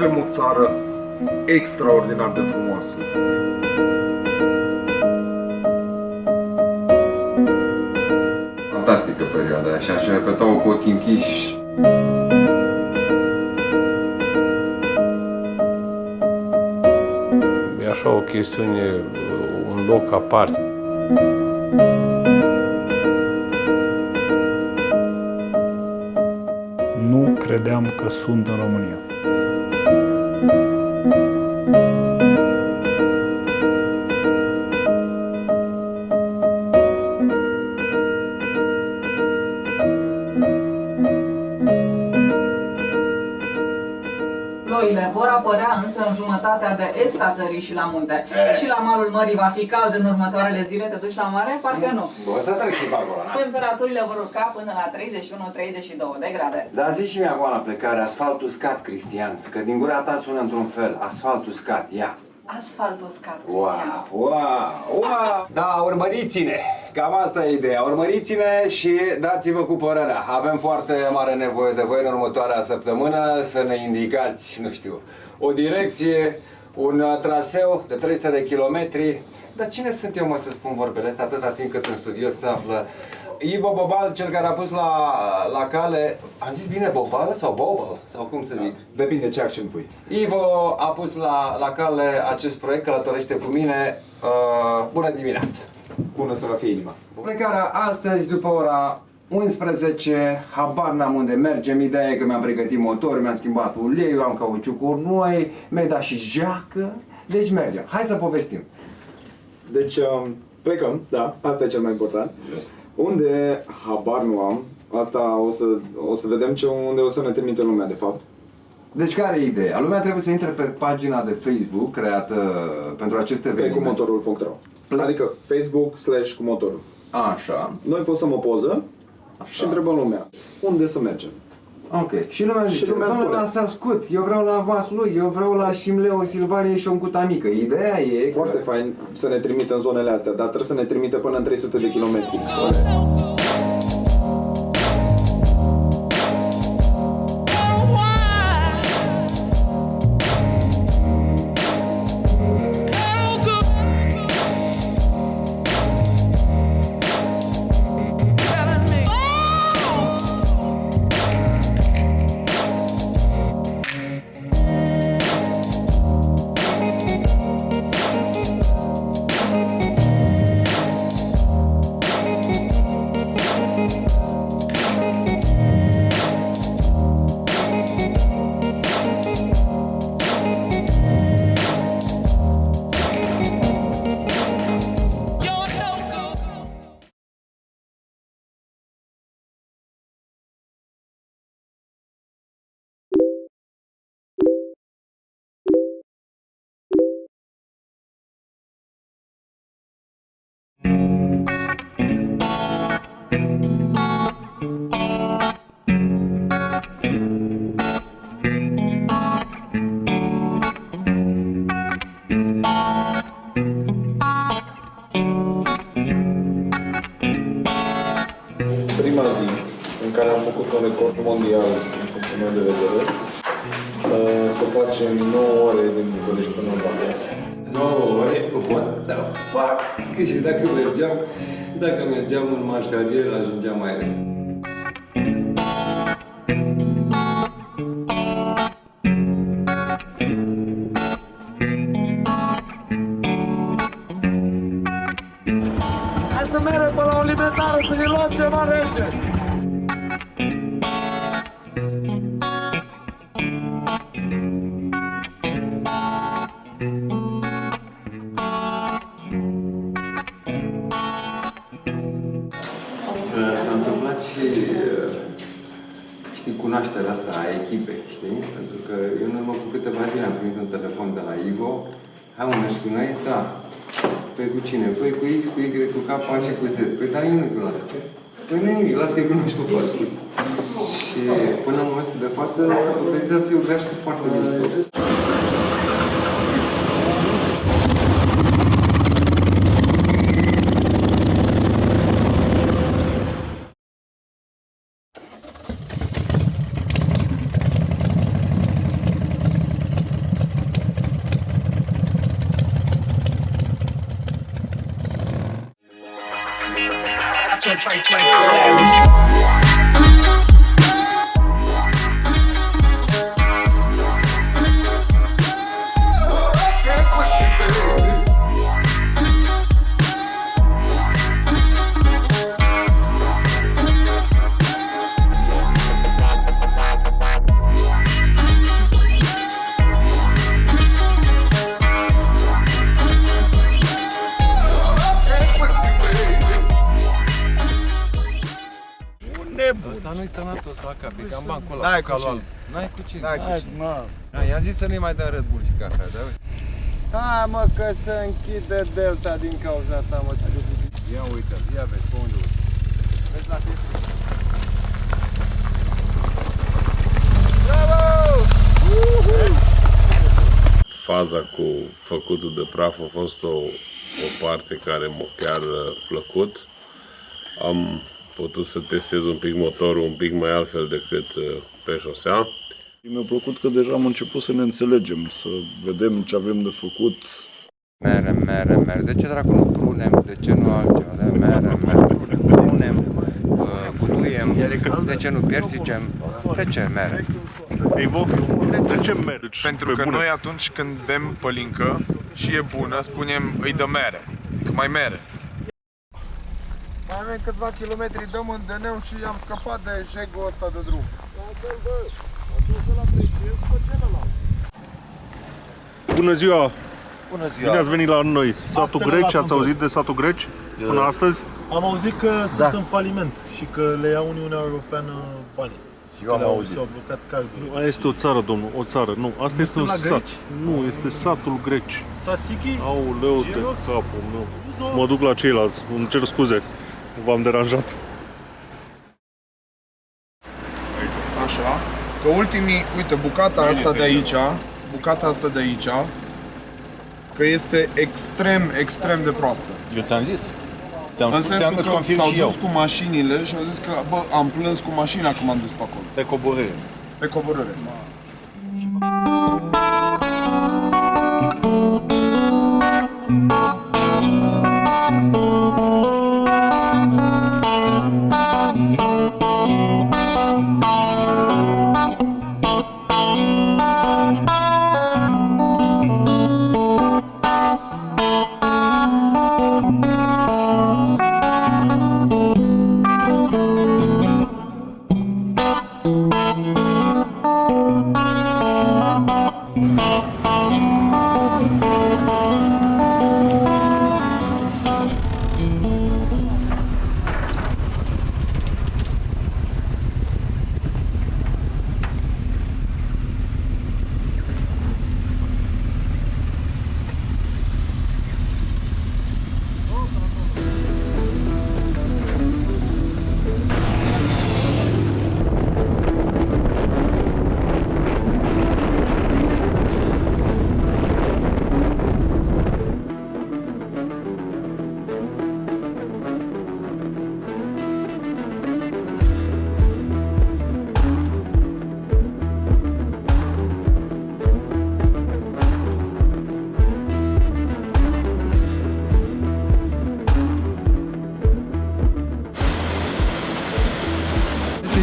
avem o țară extraordinar de frumoasă. Fantastică perioada și aș repeta-o cu ochii închiși. E așa o chestiune, un loc aparte. Nu credeam că sunt în România. Ploile vor apărea însă în jumătatea de est a țării și la munte. Și la malul mării va fi cald în următoarele zile. Te duci la mare? Parcă nu. O să trec și pe acolo, na? Temperaturile vor urca până la 31-32 de grade. Dar zi și mie acum la plecare, asfaltul uscat, Cristian, că din gura ta sună într-un fel, asfaltul uscat, ia. Asfaltul uscat, Cristian. Wow. Da, urmăriți-ne! Cam asta e ideea. Urmăriți-ne și dați-vă cu părerea. Avem foarte mare nevoie de voi în următoarea săptămână să ne indicați, nu știu, o direcție, un traseu de 300 de kilometri. Dar cine sunt eu, mă, să spun vorbele astea atâta timp cât în studio se află Ivo Bobal, cel care a pus la cale, am zis bine Bobal sau Bobal, sau cum să zic? Depinde ce accent pui. Ivo a pus la cale acest proiect, Călătorește cu mine. Bună dimineața! Bună să vă fie inima. Plecarea astăzi după ora 11, habar n-am unde mergem, ideea e că mi-am pregătit motor, mi-am schimbat uleiul, am cauciucuri noi, mi-ai dat și geacă, deci mergem. Hai să povestim. Deci plecăm, da, asta e cel mai important. Unde, habar nu am, asta o să vedem unde o să ne trimite lumea de fapt. Deci care e ideea? Lumea trebuie să intre pe pagina de Facebook creată pentru aceste evenimente. Cumotorul.ro. Adică Facebook/cumotorul. Așa. Noi postăm o poză și întrebăm lumea unde să mergem. Ok. Și lumea zice, spune. la Sascut, eu vreau la Vaslui, eu vreau la Șimleu, Silvanie și Oncuta Mică. Ideea e Foarte fain să ne trimită în zonele astea, dar trebuie să ne trimită până în 300 de kilometri. Prima zi în care am făcut un record mondial din punctul meu de vedere, să facem 9 ore din București până în Bahia. 9 ore? What the fuck? Că și dacă mergeam în marșarier, ajungeam mai repede. Hai să mergem pe la o alimentară să ne luăm ceva rege! S-a întâmplat și, știi, cunoașterea asta a echipei, știi? Pentru că eu în urmă cu câteva zile am primit un telefon de la Ivo. Hai mă, mergi cu noi? Da. Păi cu cine? Păi cu X, cu Y, cu K și cu Z. Păi da, eu nu te las. Păi nu nimic, las că-i cunoști pe parcurs. Și până în momentul de față s-a dovedit a fi o gașcă foarte mișto. Ăsta nu-i sănătos la cap, e cam bancul ăla. N-ai cu cine. N-ai cu cine. N-ai cu cine. I-am zis să nu-i mai dăm Red Bull și cafea, da? Hai mă că se închide delta din cauza ta, mă, să găsi. Ia uite-l, ia vezi, pe unde urci. Vezi la tine. Bravo! Faza cu făcutul de praf a fost o parte care m-a chiar plăcut. Am putut să testez un pic motorul un pic mai altfel decât pe șosea. Mi-a plăcut că deja am început să ne înțelegem, să vedem ce avem de făcut. Mere. De ce dracu nu prunem? De ce nu altceva? Mere. Prunem, cutuiem. De ce nu pierzicem? De ce mere? De ce mere? Deci, pentru că noi atunci când bem pălincă și e bună, spunem îi dă mere. Că mai mere. Mai avem câțiva kilometri, dăm în DN și am scăpat de eșecul ăsta de drum. Bună ziua! Bună ziua! Bine ați venit la noi, satul Greci, ați auzit de satul Greci până astăzi? Am auzit că sunt în faliment și că le ia Uniunea Europeană banii. Și eu am auzit. S-au blocat cardul. Nu, aia este o țară, domnul, o țară. Nu, asta este un sat. Nu, este satul Greci. Tzatziki? Aoleu de capul meu. Mă duc la ceilalți, îmi cer scuze, v-am deranjat. Așa. Că ultimii, uite, bucata asta de aici, că este extrem de proastă. Eu ți-am zis. În sensul că s-au dus cu mașinile și au zis că, bă, am plâns cu mașina când m-am dus pe acolo. Pe coborâre. Pe coborâre.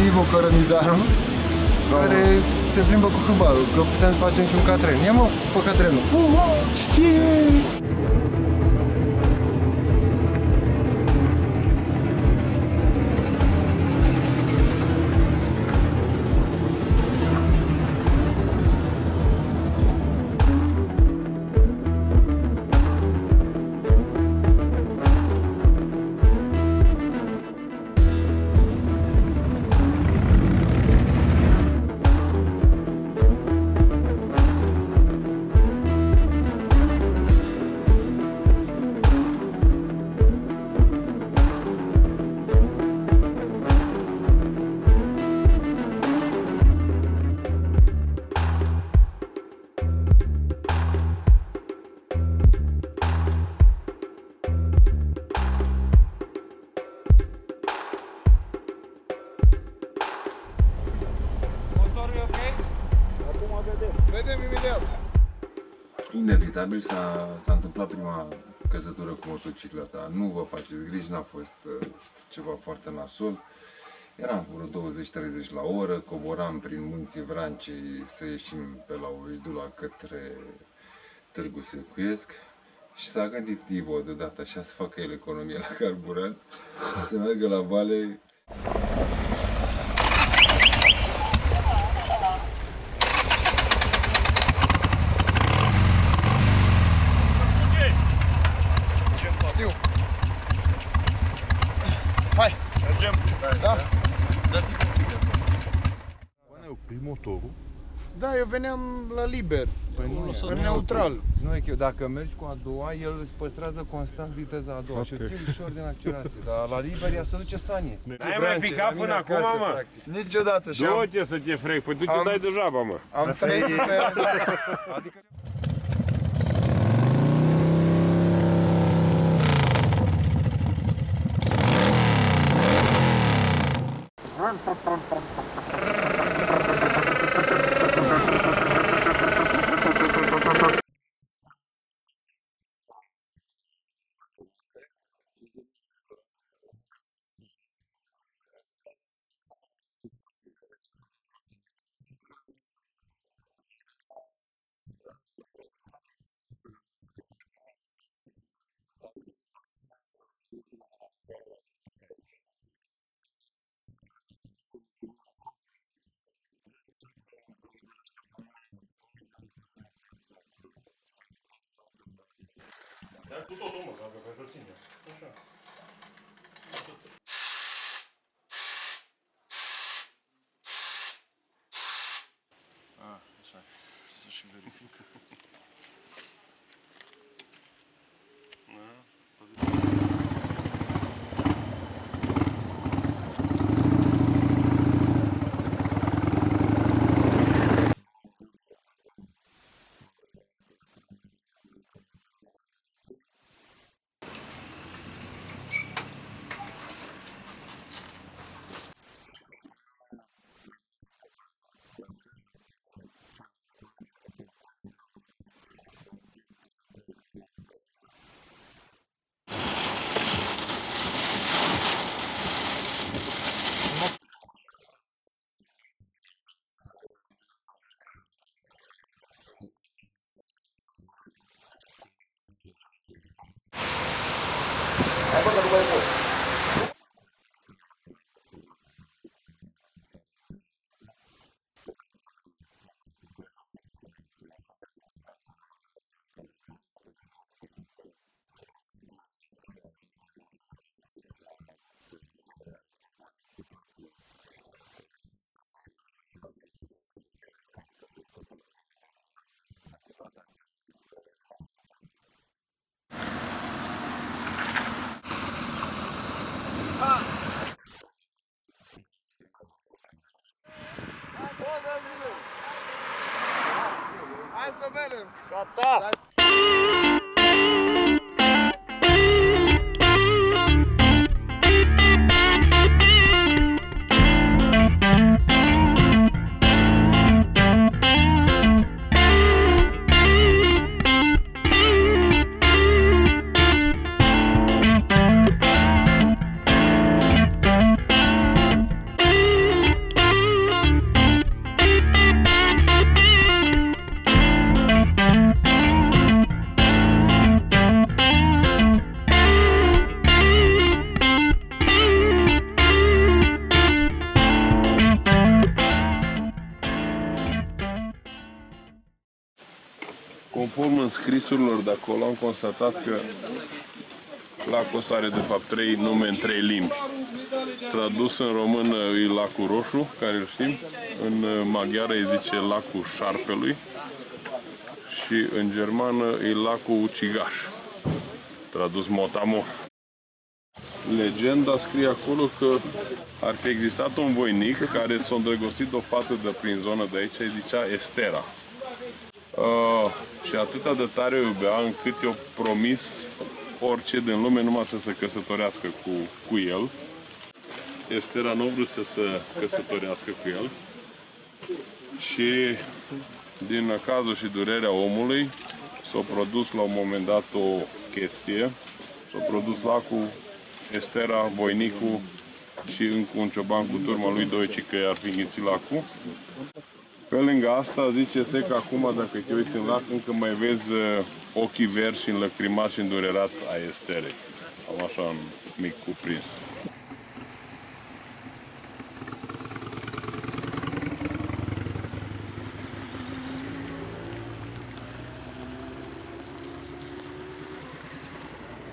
Ivo Cărămizaru, care se plimbă cu hâmbarul, că putem să facem și un catren. Ia mă, fă catrenul. Vedem imediat. Inevitabil s-a întâmplat prima căsătură cu motocicleta. Nu vă faceți griji, n-a fost ceva foarte nasol. Eram cu vreo 20-30 la oră, coboram prin munții Vrancei să ieșim pe la Oidula către Târgu Secuiesc și s-a gândit Ivo deodată așa să facă el economie la carburant și să meargă la vale. Hai! Mergem! Da? Dați-mi un pic de acolo. Ne opri motorul. Da, eu veneam la liber, în neutral. Nu e că dacă mergi cu a doua, el îți păstrează constant viteza a doua și o ții ușor din accelerație, dar la liber ea se duce sanie. N-ai mai picat până acum, mă? Niciodată și Du-te să te frec, păi tu te dai degeaba, mă. am trăit pe... Adică... Dar cu totul, mă, dacă pentru ține. Așa. Așa, ce să și verific. Hai să vedem! Gata! Conform înscrisurilor de acolo, am constatat că lacul are de fapt 3 nume în 3 limbi. Tradus în română e lacul roșu, care îl știm, în maghiară îi zice lacul șarpelui și în germană e lacul ucigaș, tradus mot-a-mot. Legenda scrie acolo că ar fi existat un voinic care s-a îndrăgostit de o fată de prin zonă de aici, îi zicea Estera. Și atâta de tare o iubea încât i-a promis orice din lume numai să se căsătorească cu el. Estera nu a vrut să se căsătorească cu el și din cazul și durerea omului s-a produs la un moment dat o chestie. S-a produs lacul, Estera, Voinicu și încă un cioban cu turma lui Doici că ar fi înghițit lacul. Pe lângă asta, zice se că acum, dacă te uiți în lac, încă mai vezi ochii verzi și înlăcrimați și îndurerați a Esterei. Am așa un mic cuprins.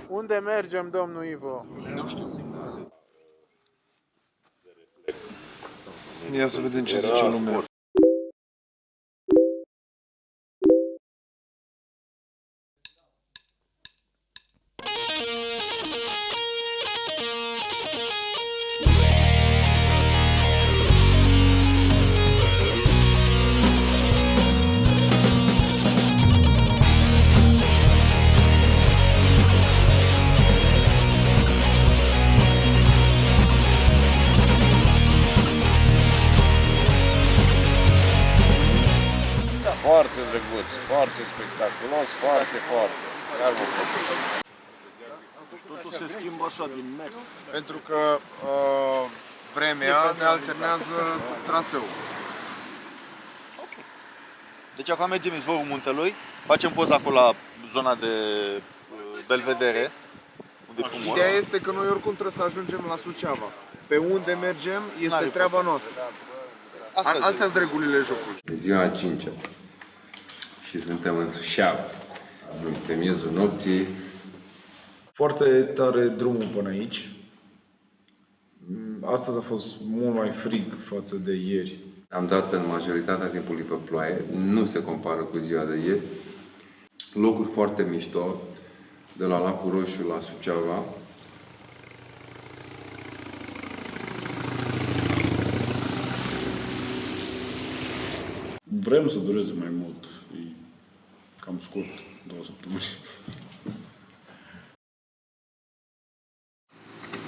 Unde mergem, domnul Ivo? Nu știu. Ia să vedem ce zice lumea. Foarte drăguț, foarte spectaculos, foarte. Chiar mă plăcut. Totul se schimbă așa din mers. Pentru că vremea ne alternează traseul. Deci acum mergem izvorul muntelui, facem poza acolo la zona de Belvedere, unde e frumos. Ideea este că noi oricum trebuie să ajungem la Suceava. Pe unde mergem este treaba noastră. Astea sunt regulile jocului. Ziua a 5-a și suntem în Suceava. Este miezul nopții. Foarte tare drumul până aici. Astăzi a fost mult mai frig față de ieri. Am dat în majoritatea timpului pe ploaie, nu se compară cu ziua de ieri. Locuri foarte mișto, de la Lacul Roșu la Suceava. Vrem să dureze mai mult. E cam scurt, 2 săptămâni.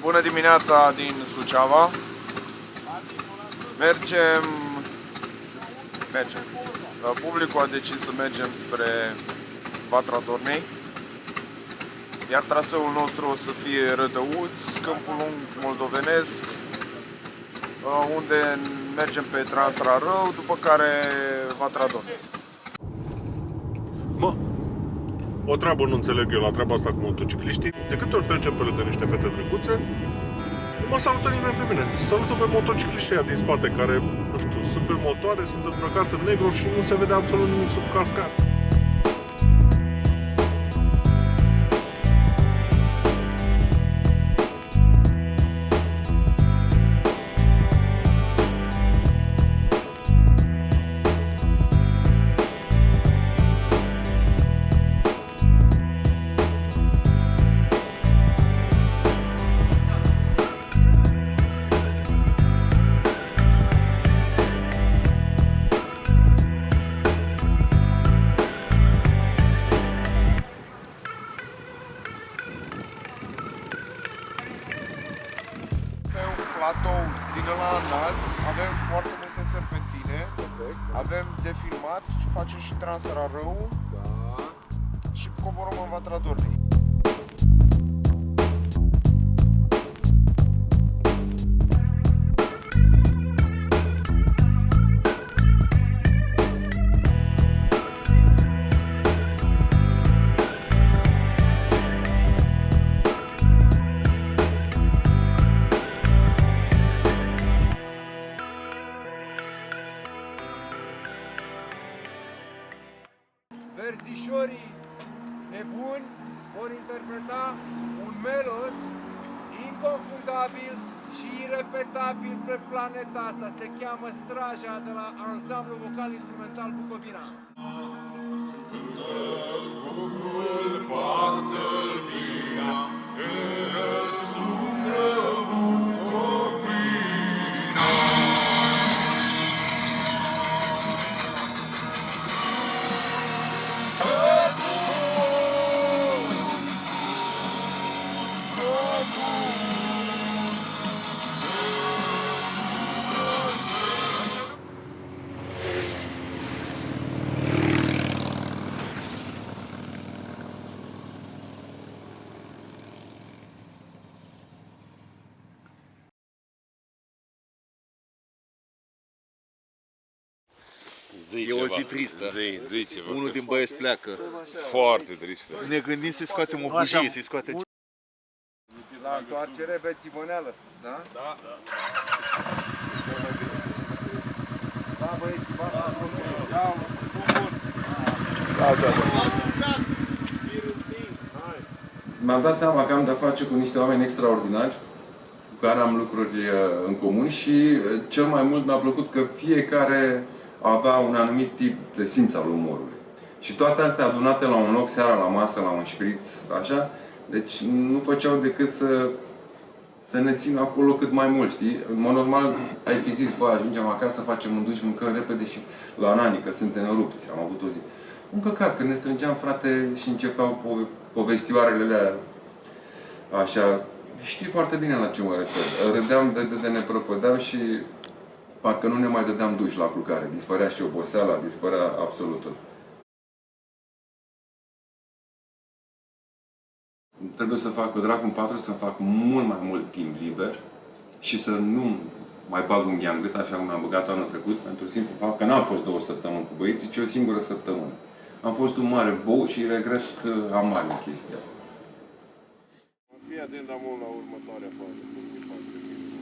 Bună dimineața din Suceava. Mergem. Publicul a decis să mergem spre Vatra Dornei. Iar traseul nostru o să fie Rădăuți, Câmpul Lung moldovenesc, unde mergem pe Transrarău, după care Vatra Dornei. Mă, o treabă nu înțeleg eu la treaba asta cu motocicliștii. De câte ori trecem pe lângă niște fete drăguțe, nu mă salută nimeni pe mine. Salută pe motocicliștii ăia din spate care, nu știu, sunt pe motoare, sunt îmbrăcați în negru și nu se vede absolut nimic sub cascat. Platou din ăla înalt, avem foarte multe serpentine, avem de filmat, facem și Transrarău și coborăm în Vatra Dornei. Verzișorii nebuni vor interpreta un melos inconfundabil și irepetabil pe planeta asta. Se cheamă Straja de la Ansamblu Vocal Instrumental Bucovina. Zi E o ceva. zi tristă. Zi ceva. Unul din băieți pleacă. Foarte tristă. Ne gândim să-i scoatem o bujie, să-i scoatem... La întoarcere beți ivoneală, da? Da. Da, băieți, ba, ceau. Mi-am dat seama că am de-a face cu niște oameni extraordinari, cu care am lucruri în comun și cel mai mult mi-a plăcut că fiecare avea un anumit tip de simț al umorului. Și toate astea adunate la un loc, seara la masă, la un șpriț, așa, deci nu făceau decât să ne țină acolo cât mai mult, știi? În mod normal, ai fi zis, bă, ajungem acasă, facem un duș, mâncăm repede și la nani, că suntem rupți, am avut o zi. Un căcat, când ne strângeam, frate, și începeau povestioarele alea, așa, știi foarte bine la ce mă refer. Râdeam de ne prăpădeam și parcă nu ne mai dădeam duș la culcare. Dispărea și oboseala, dispărea absolut tot. Trebuie să fac, dracu în patru, să fac mult mai mult timp liber și să nu mai bag un gheam gât, așa cum am băgat anul trecut, pentru simplu fapt că n-am fost 2 săptămâni cu băieții, ci o singură săptămână. Am fost un mare bou și regret că am mare în chestia asta. Fii atent amul la următoarea fază.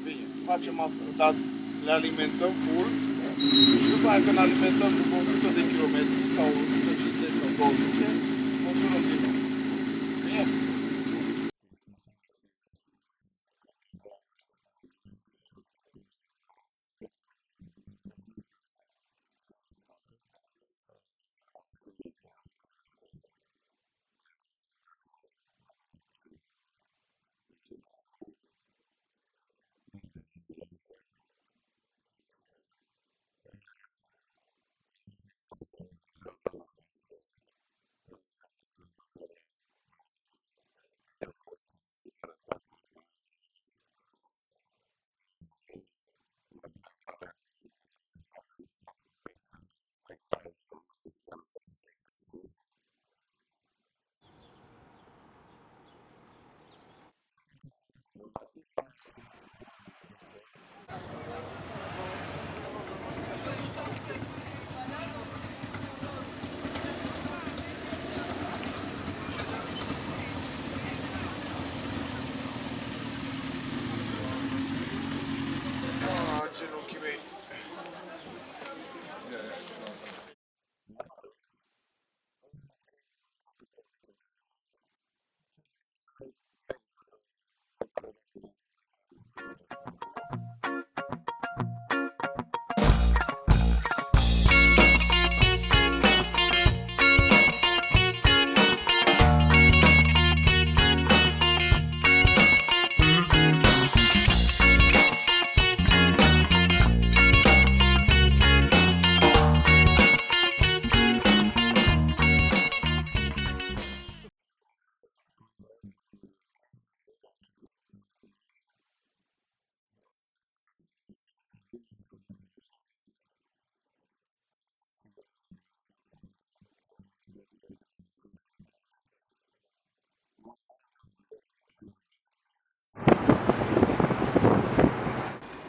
Bine, facem asta, dar le alimentăm full și după aia când alimentăm după 100 de kilometri sau 150 sau 200, măsurăm din nou. Bine? Genunchii mei.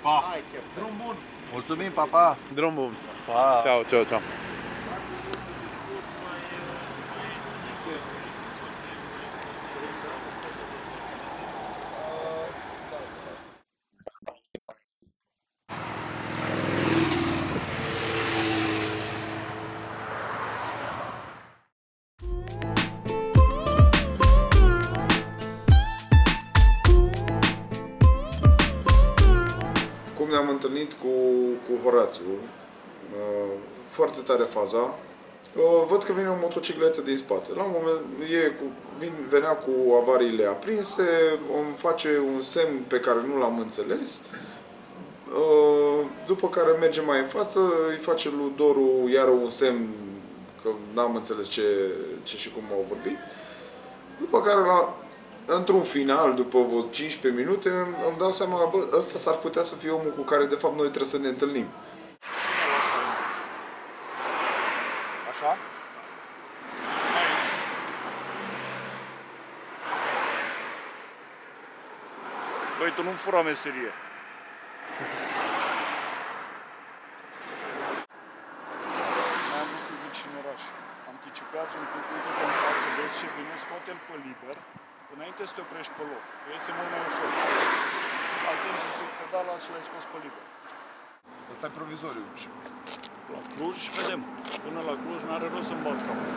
Pa! Drum bun! Mulțumim, pa, pa! Drum bun. Pa! Ciao, ciao, ciao. Cum ne-am întâlnit cu Horațiu, foarte tare faza. Văd că vine o motocicletă din spate. La un moment venea cu avariile aprinse, îmi face un semn pe care nu l-am înțeles. După care merge mai în față, îi face lui Doru iar un semn că n-am înțeles ce și cum au vorbit. După care într-un final, după vreo 15 minute, îmi dau seama, bă, ăsta s-ar putea să fie omul cu care de fapt noi trebuie să ne întâlnim. Așa? Băi, tu nu-mi fura meserie. Țipează un pic, uite-te în față, vezi ce vine, scoate-l pe liber, înainte să te oprești pe loc, că iese mult mai ușor. Atingi un pic pedala și l-ai scos pe liber. Ăsta e provizoriu. La Cluj, vedem. Până la Cluj n-are rost să-mi bat capul.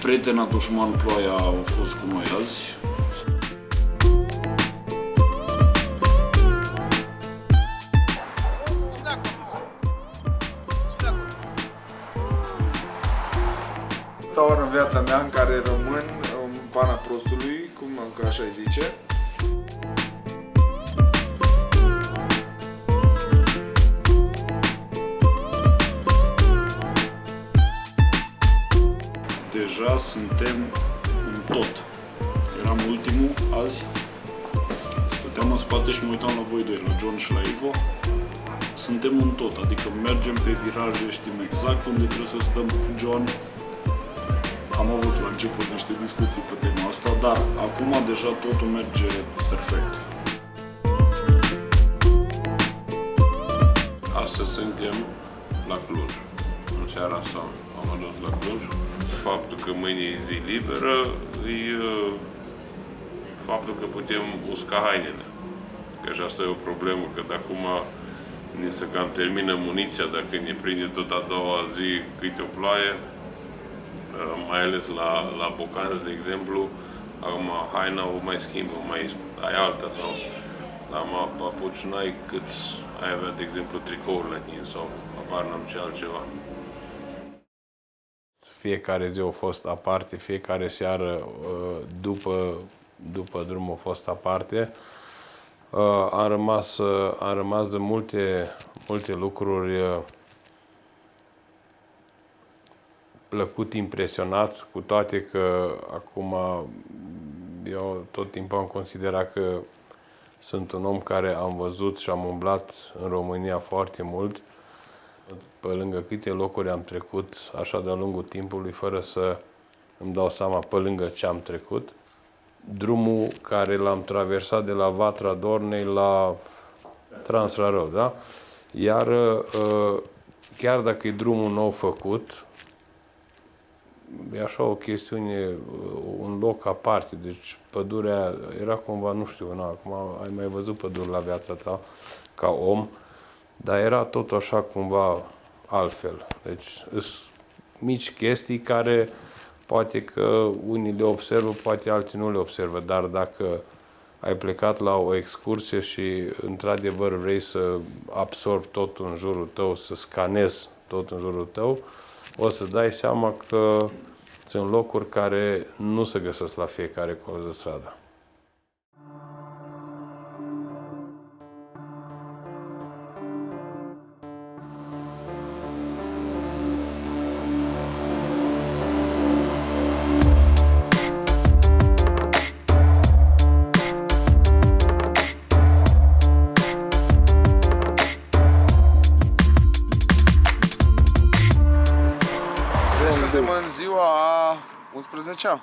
Prietena dușman Ploaia au fost cu noi azi. Oară în viața mea în care rămân în pana prostului, cum că așa îi zice. Deja suntem un tot. Eram ultimul azi. Stăteam în spate și mă uitam la voi doi, la John și la Ivo. Suntem un tot, adică mergem pe viraje, știm exact unde trebuie să stăm. John, am avut la început niște discuții pe tema asta, dar acum deja totul merge perfect. Astăzi suntem la Cluj. În seara asta am ajuns la Cluj. Faptul că mâine e zi liberă e faptul că putem usca hainele. Că și asta e o problemă, că de acum ne se cam termină muniția dacă ne prinde tot a doua zi câte o ploaie. Mai ales la bocanți, de exemplu, acum haina o mai schimbă, mai ai alta sau la papuci n-ai cât ai avea, de exemplu, tricouri la tine sau apar n-am ce altceva. Fiecare zi a fost aparte, fiecare seară după drum a fost aparte. Am rămas de multe lucruri plăcut impresionat, cu toate că acum eu tot timpul am considerat că sunt un om care am văzut și am umblat în România foarte mult, pe lângă câte locuri am trecut, așa de-a lungul timpului, fără să îmi dau seama pe lângă ce am trecut. Drumul care l-am traversat de la Vatra Dornei la Transrarău, da? Iar chiar dacă e drumul nou făcut, e așa o chestiune, un loc aparte, deci pădurea era cumva, nu știu, acum ai mai văzut păduri la viața ta ca om, dar era tot așa cumva altfel. Deci sunt mici chestii care poate că unii le observă, poate alții nu le observă, dar dacă ai plecat la o excursie și într-adevăr vrei să absorbi tot în jurul tău, să scanezi tot în jurul tău, o să dai seama că sunt locuri care nu se găsesc la fiecare colț de stradă. Suntem în ziua a 11-a.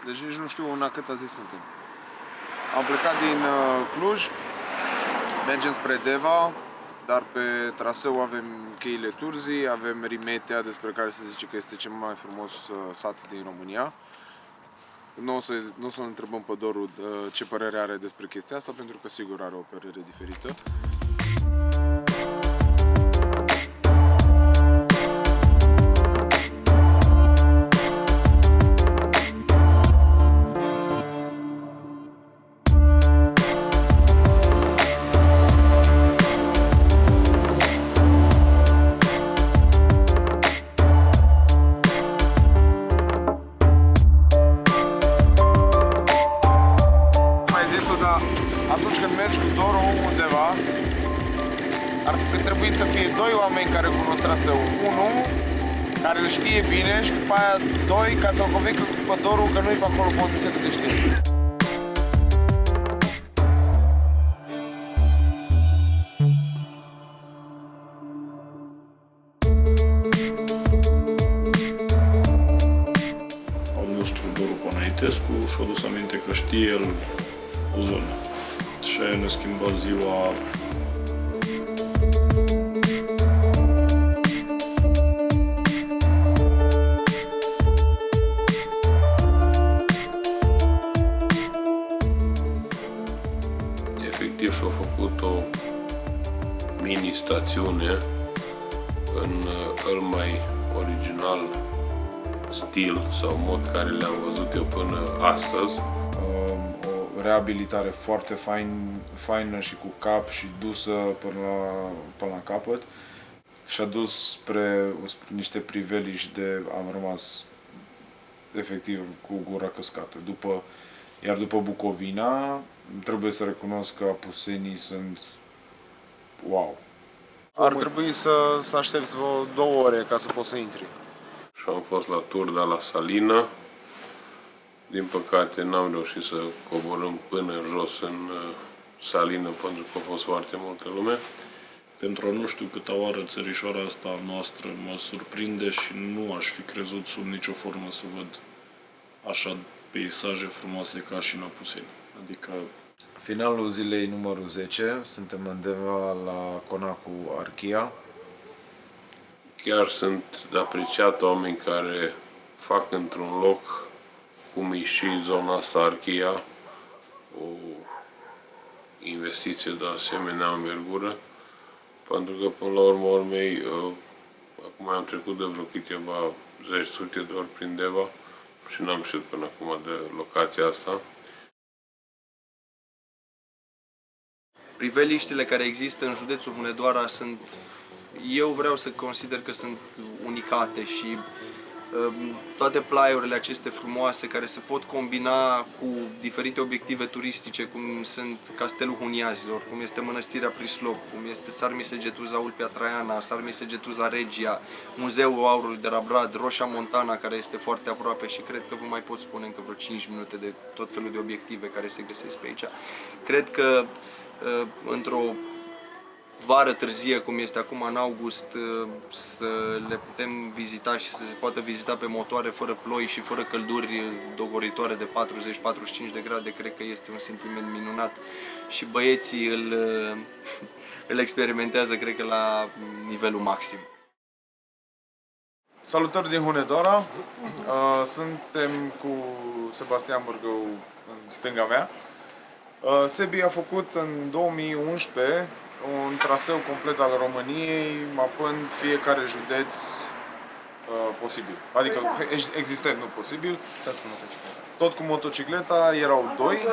Deci nici nu știu în a câta zi suntem. Am plecat din Cluj, mergem spre Deva, dar pe traseu avem cheile Turzii, avem Rimetea, despre care se zice că este cel mai frumos sat din România. Nu o să întrebăm pe Doru ce părere are despre chestia asta, pentru că sigur are o părere diferită. Atunci când mergi cu Doru undeva, ar trebui să fie doi oameni care cunosc traseul. Unul care îl știe bine și după aia doi ca să-l convincă pe Doru că nu-i pe acolo pe unde se știe. Al nostru Doru Panaitescu și-a dus aminte că știe el o zonă. și aia ne schimba ziua. Efectiv și-au făcut o mini-stațiune în cel mai original stil sau mod care le-am văzut eu până astăzi. O reabilitare foarte faină și cu cap și dusă până la capăt și a dus spre niște priveliști de am rămas efectiv cu gura căscată. Iar după Bucovina, trebuie să recunosc că apusenii sunt wow. Ar trebui să aștepți vreo 2 ore ca să poți să intri. Și am fost la tur de la Salina. Din păcate n-am reușit să coborâm până jos în Salină pentru că a fost foarte multă lume. Pentru a nu știu câta oară țărișoara asta noastră mă surprinde și nu aș fi crezut sub nicio formă să văd așa peisaje frumoase ca și în Apuseni. Adică Finalul zilei numărul 10, suntem undeva la Conacul Archia. Chiar sunt de apreciat oameni care fac într-un loc cum e și zona asta Archia o investiție de asemenea învergură, pentru că până la urmă urmei acum am trecut de vreo câteva sute de ori prin Deva și n-am știut până acum de locația asta. Priveliștile care există în județul Hunedoara sunt, eu vreau să consider că sunt unicate și toate plaiurile acestea frumoase care se pot combina cu diferite obiective turistice, cum sunt Castelul Huniazilor, cum este Mănăstirea Prislop, cum este Sarmisegetuza Ulpia Traiana, Sarmisegetuza Regia, Muzeul Aurului de la Brad, Roșia Montana, care este foarte aproape și cred că vă mai pot spune încă vreo 5 minute de tot felul de obiective care se găsesc pe aici. Cred că într-o vară târzie, cum este acum în august, să le putem vizita și să se poată vizita pe motoare fără ploi și fără călduri dogoritoare de 40-45 de grade, cred că este un sentiment minunat și băieții îl experimentează, cred că la nivelul maxim. Salutări din Hunedoara, suntem cu Sebastian Bârgău în stânga mea. Sebi a făcut în 2011 un traseu complet al României, mapând fiecare județ posibil. Adică existent, nu posibil. Tot cu motocicleta, erau 2.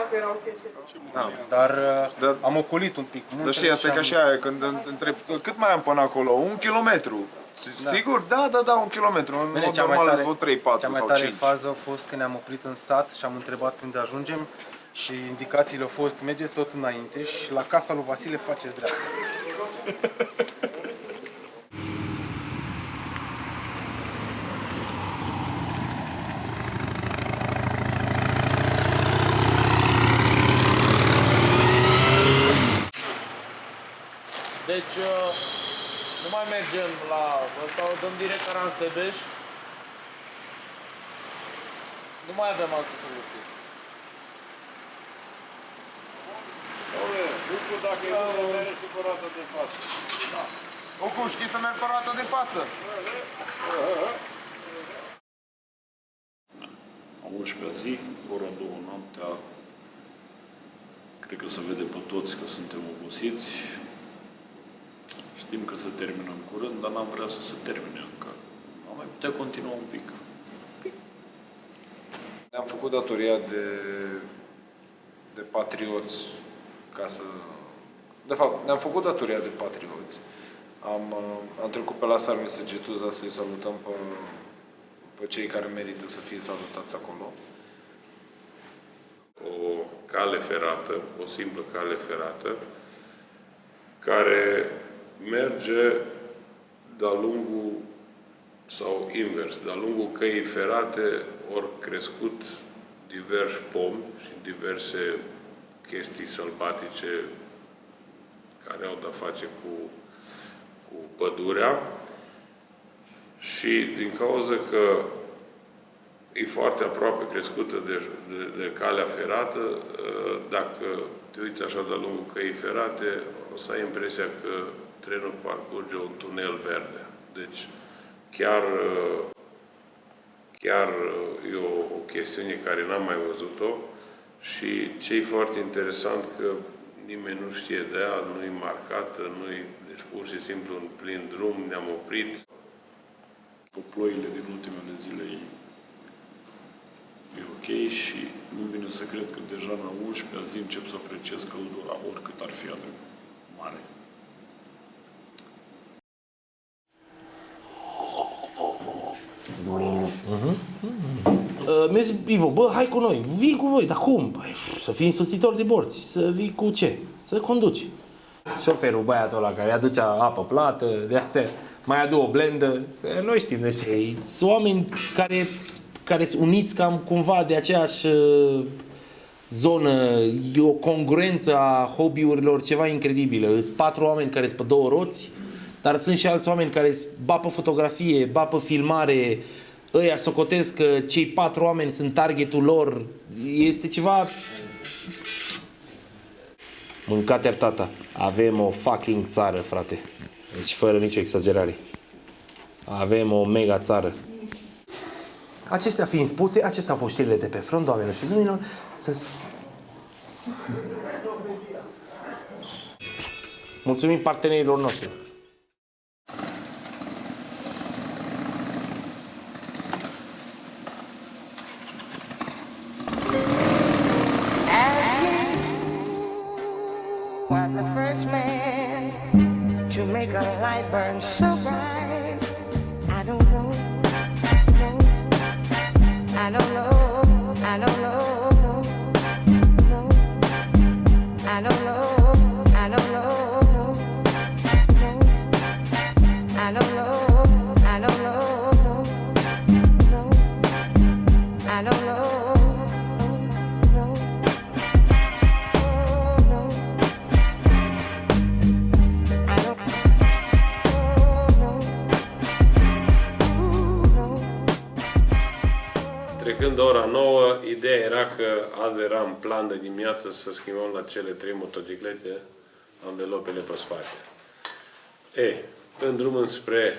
Da, dar am ocolit un pic. Dar știi, asta e ca și aia, când întreb, cât mai am până acolo? 1 kilometru. Sigur? Da, 1 kilometru. În mod normal îți văd 3, 4 cea mai sau tare 5. fază a fost când ne-am oprit în sat și am întrebat unde ajungem și indicațiile au fost mergeți tot înainte și la casa lui Vasile faceți dreapta. Deci, nu mai mergem la ăsta, o dăm direct Aran-Sebeș. Nu mai avem altă soluție. Bucu, dacă e unde merge și pe roata de față. Da. Bucu, știi să mergi pe roata de față? A 11-a zi, ora 2 noaptea, cred că se vede pe toți că suntem obosiți. Știm că se termină în curând, dar n-am vrea să se termine încă. Am mai putea continua un pic. Ne-am făcut datoria de patrioți ca să... De fapt, ne-am făcut datoria de patrioți. Am trecut pe la Sarmisegetuza să-i salutăm pe cei care merită să fie salutați acolo. O cale ferată, o simplă cale ferată, care merge de-a lungul, sau invers, de-a lungul căii ferate ori crescut diversi pomi și diverse chestii sălbatice care au de-a face cu pădurea și din cauza că e foarte aproape crescută de calea ferată. Dacă te uiți așa de-a lungul căii ferate, o să ai impresia că trenul parcurge un tunel verde. Deci chiar e o chestiune care n-am mai văzut-o și ce e foarte interesant că nimeni nu știe de ea, nu e marcată, deci pur și simplu în plin drum ne-am oprit. Cu ploile din ultimele zile e ok și nu-mi vine să cred că deja la 11-a zi încep să apreciez căldura, oricât ar fi de mare. Mi-a zis Ivo, bă, hai cu noi, vii cu voi, dar cum? Băi, să fii însoțitor de borți, să vii cu ce? Să conduci. Șoferul, băiatul ăla care aducea apă plată, de asemenea, mai adu o blendă, noi știm de ce. Sunt oameni care sunt uniți cam cumva de aceeași zonă, e o congruență a hobby-urilor ceva incredibilă. Sunt 4 oameni care sunt pe 2 roți, dar sunt și alți oameni care ba pe fotografie, ba pe filmare. Ăia socotesc că cei 4 oameni sunt targetul lor. Este ceva... Mâncat-iar tata. Avem o fucking țară, frate. Deci fără nicio exagerare. Avem o mega țară. Acestea fiind spuse, acestea au fost știrile de pe front, doamnelor și domnilor. Mulțumim partenerilor noștri. Was the first man to make a light burn so bright. I don't know, no, I don't know, I don't know, no, I don't know, I don't know, no, I don't know, I don't know, no, I don't know. Trecând de ora 9, ideea era că azi era în plan de dimineață să schimbăm la cele 3 motociclete anvelopele pe spate. În drum spre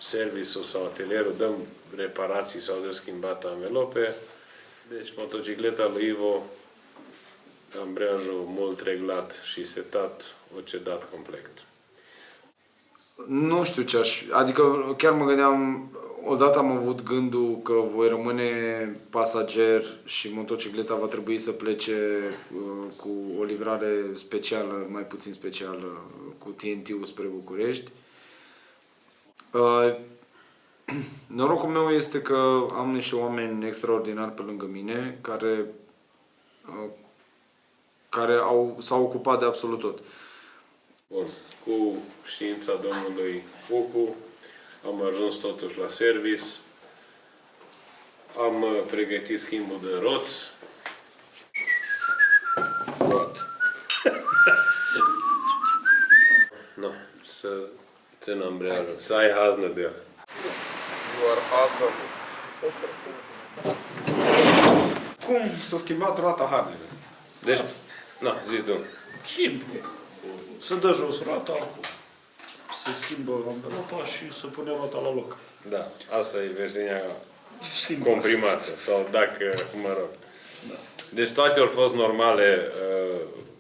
serviciu sau atelierul dăm reparații sau de schimbat anvelope. Deci motocicleta lui Ivo, ambreiajul mult reglat și setat, o cedat complet. Nu știu ce adică chiar mă gândeam, odată am avut gândul că voi rămâne pasager și motocicleta va trebui să plece cu o livrare specială, mai puțin specială, cu TNT-ul spre București. Norocul meu este că am niște oameni extraordinari pe lângă mine care s-au ocupat de absolut tot. Bun, cu știința domnului Pucu am ajuns totuși la service, am pregătit schimbul de roți. Nu, să țin ambreiajul, să ai haznă de el. You are awesome. Cum s-a schimbat roata Harley? Deci, zi tu. Simplu. Se dă jos roata, se schimbă anvelopa și se pune roata la loc. Da, asta e versiunea comprimată, sau dacă, mă rog. Da. Deci toate au fost normale,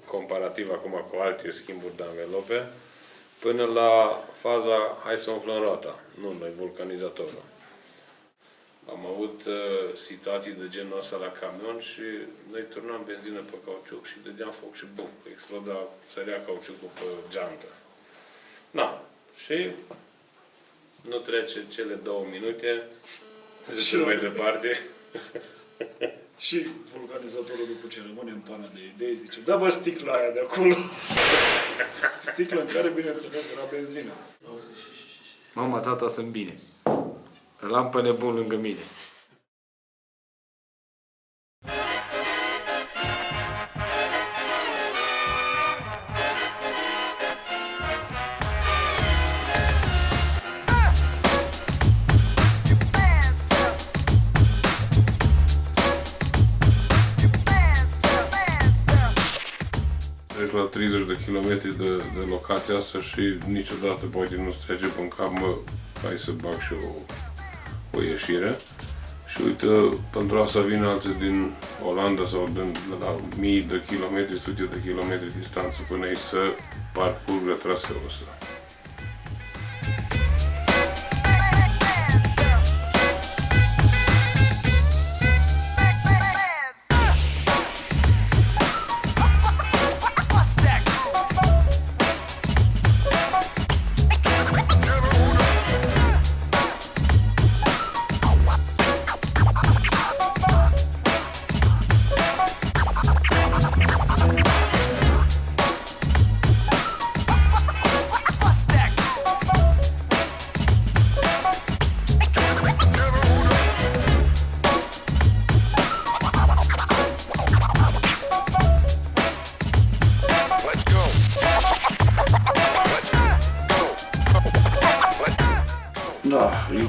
comparativ acum cu alte schimburi de anvelope, până la faza, hai să umflăm roata, nu noi vulcanizatorul. Am avut situații de genul ăsta la camion și noi turnam benzină pe cauciuc și dădeam foc și bum, exploda, sărea cauciucul pe geantă. Da, și nu trece cele 2 minute, se mai departe. Și vulcanizatorul după ce rămâne în pană de idei zice, da bă sticla aia de acolo. Sticla în care, bineînțeles, era benzină. Mama, tata, sunt bine. L-am pe nebun lângă mine. treci la 30 de kilometri de locația asta și niciodată poate nu-ți trece pe cap, mă, hai să bag și o ieșire. Și uite, pentru asta vin alții din Olanda sau de la mii de kilometri, sute de kilometri distanță până aici să parcurgă traseul ăsta. Da, e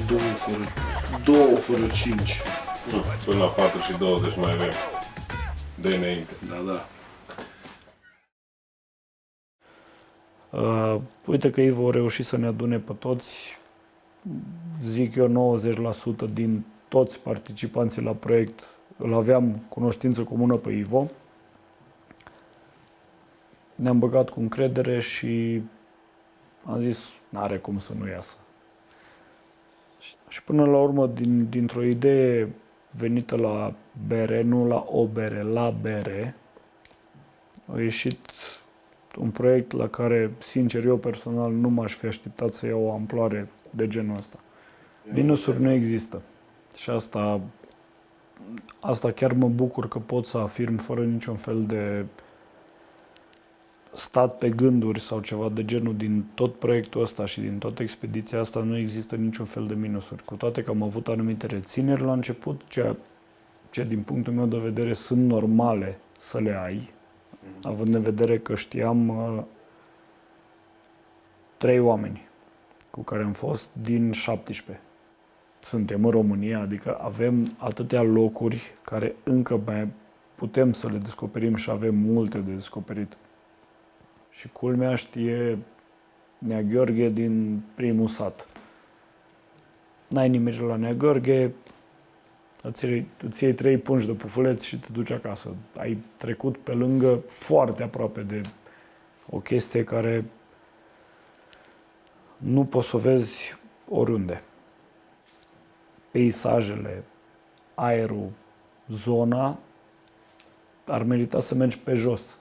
2 fără 5. Până la 4 și 20 mai avem. De înainte. Da. Uite că Ivo a reușit să ne adune pe toți, zic eu 90% din toți participanții la proiect îl aveam cunoștință comună pe Ivo. Ne-am băgat cu încredere și am zis, n-are cum să nu iasă. Și până la urmă, dintr-o idee venită la bere, nu la o bere, la bere, a ieșit un proiect la care, sincer, eu personal nu m-aș fi așteptat să iau o amploare de genul ăsta. Minusuri nu există. Și asta chiar mă bucur că pot să afirm fără niciun fel de stat pe gânduri sau ceva de genul. Din tot proiectul ăsta și din toată expediția asta nu există niciun fel de minusuri. Cu toate că am avut anumite rețineri la început, ce din punctul meu de vedere sunt normale să le ai, având în vedere că știam 3 oameni cu care am fost din 17. Suntem în România, adică avem atâtea locuri care încă mai putem să le descoperim și avem multe de descoperit. Și culmea știe Nea Gheorghe din primul sat. N-ai nimic la Nea Gheorghe, îți iei 3 pungi de pufuleți și te duci acasă. Ai trecut pe lângă foarte aproape de o chestie care nu poți să o vezi oriunde. Peisajele, aerul, zona, ar merita să mergi pe jos.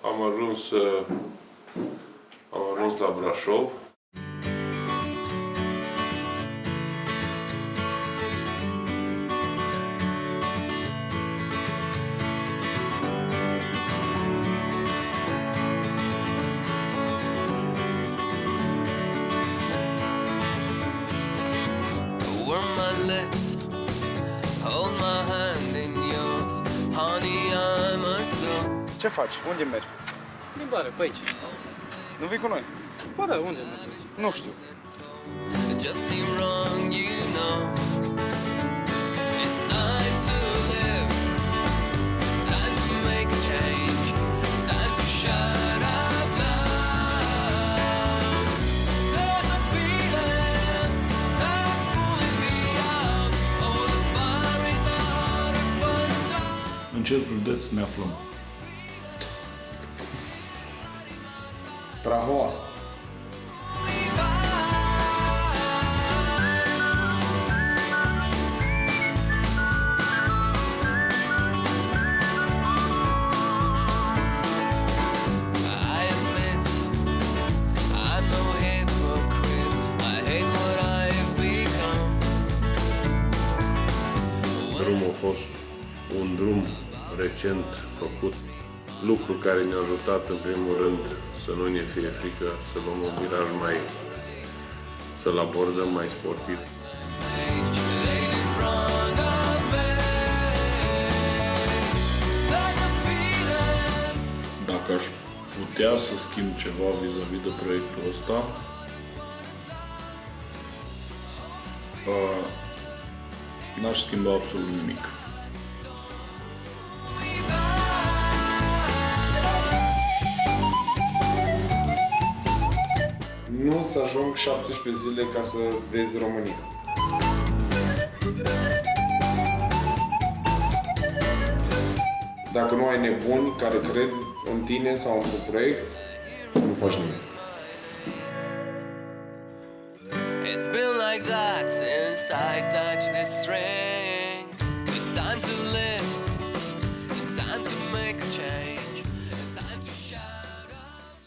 Am ajuns la Brașov. Ce faci? Unde mergi? Plimbare, pe aici. Nu vii cu noi? Ba da, unde mergeți? Nu știu. În ce județ ne aflăm? Prahova. Drumul a fost un drum recent făcut, lucru care ne-a ajutat în primul rând să nu ne fie frică, să luăm un viraj să-l abordăm mai sportiv. Dacă aș putea să schimb ceva vis-a-vis de proiectul ăsta, n-aș schimba absolut nimic. Nu-ți ajung 17 zile ca să vezi România. Dacă nu ai nebuni care cred în tine sau într-un proiect, nu faci nimic. It's been like that since I touched the strings. It's time to live, it's time to make a change, it's time to shout out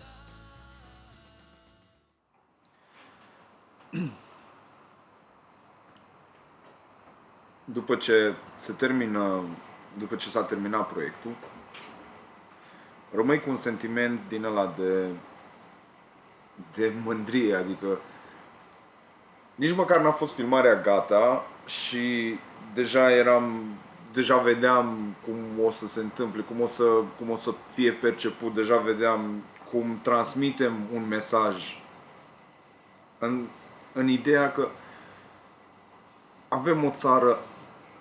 loud. După ce după ce s-a terminat proiectul, rămâi cu un sentiment din ăla de mândrie, adică nici măcar n-a fost filmarea gata și deja vedeam cum o să se întâmple, cum o să fie perceput, deja vedeam cum transmitem un mesaj în ideea că avem o țară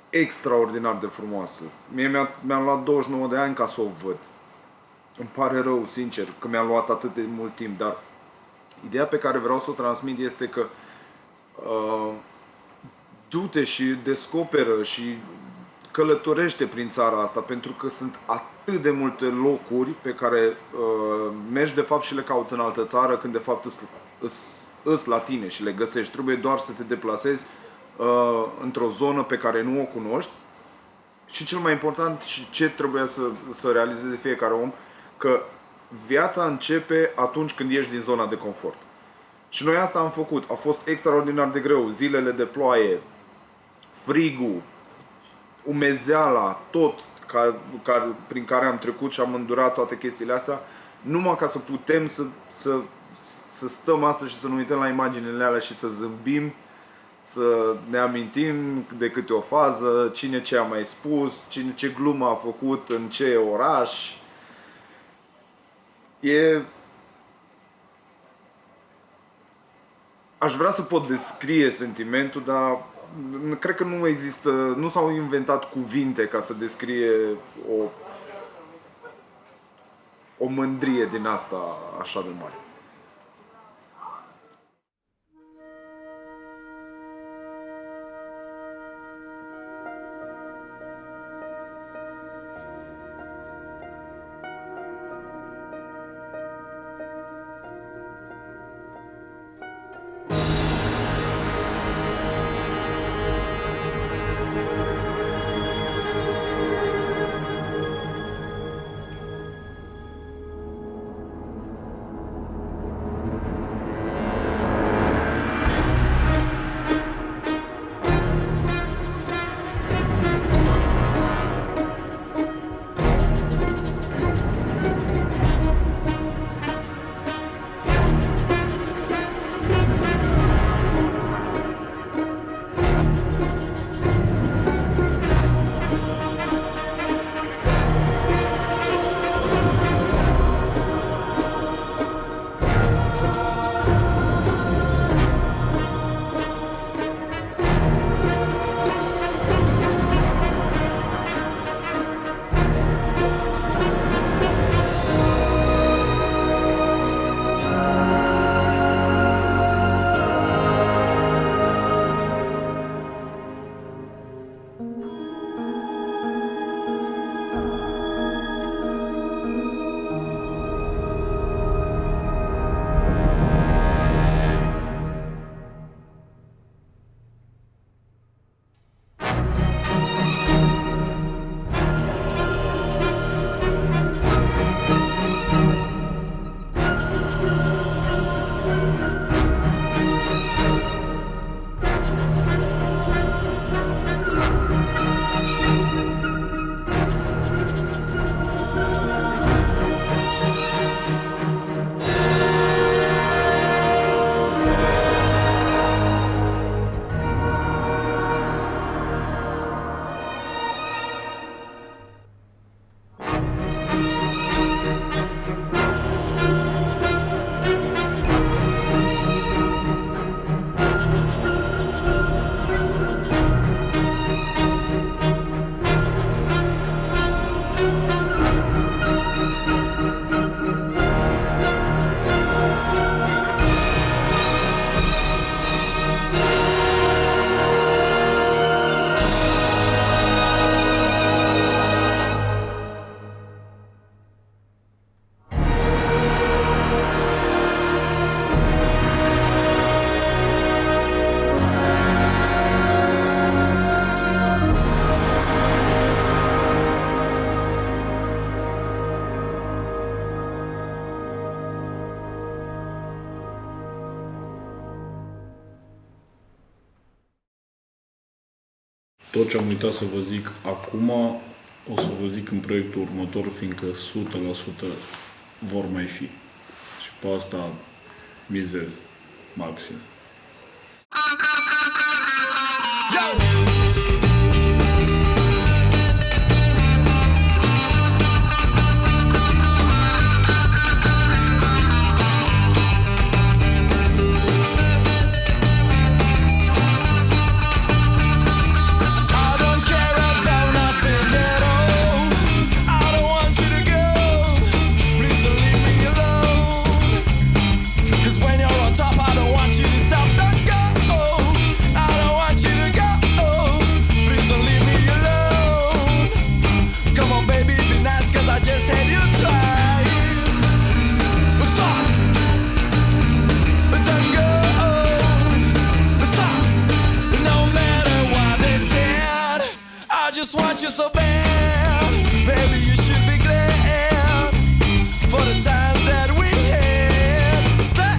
extraordinar de frumoasă. Mie mi-am luat 29 de ani ca să o văd. Îmi pare rău, sincer, că mi-a luat atât de mult timp, dar ideea pe care vreau să o transmit este că du-te și descoperă și călătorește prin țara asta, pentru că sunt atât de multe locuri pe care mergi de fapt și le cauți în altă țară, când de fapt îs la tine și le găsești. Trebuie doar să te deplasezi într-o zonă pe care nu o cunoști și cel mai important și ce trebuie să realizeze fiecare om, că viața începe atunci când ieși din zona de confort. Și noi asta am făcut. A fost extraordinar de greu. Zilele de ploaie, frigul, umezeala, tot prin care am trecut și am îndurat toate chestiile astea, numai ca să putem să stăm astăzi și să ne uităm la imaginile alea și să zâmbim, să ne amintim de câte o fază, cine ce a mai spus, cine ce glumă a făcut în ce oraș. Aș vrea să pot descrie sentimentul, dar cred că nu există, nu s-au inventat cuvinte ca să descrie o mândrie din asta așa de mare. tot ce am uitat să vă zic acum, o să vă zic în proiectul următor, fiindcă 100% vor mai fi. Și pe asta mizez maxim. Want you so bad, baby, you should be glad for the times that we had. Stay,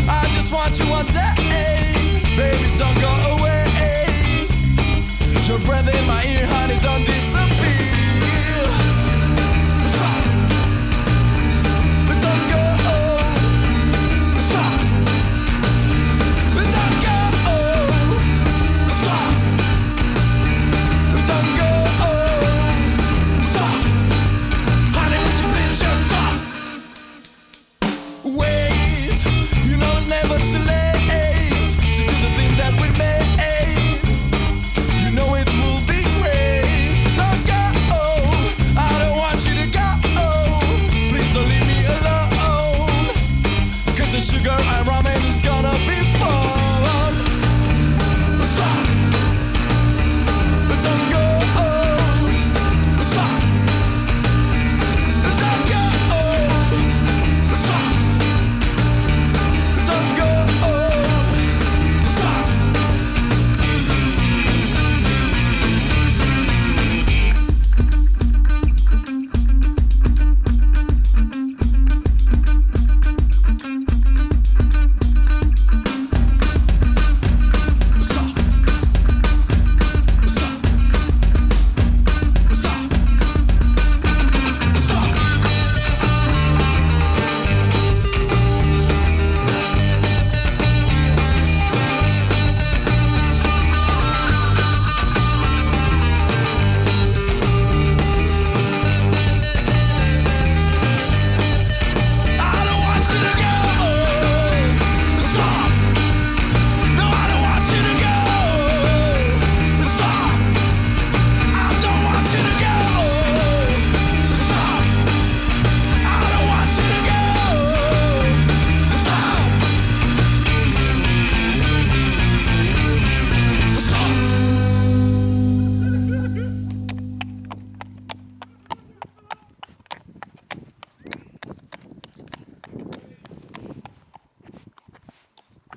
I just want you one day, baby, don't go away. Your breath in my ear, honey, don't disappear. Stop, don't go. Stop, don't go. Stop. Don't go, stop. Honey, would you please just stop? Wait, you know it's never too late.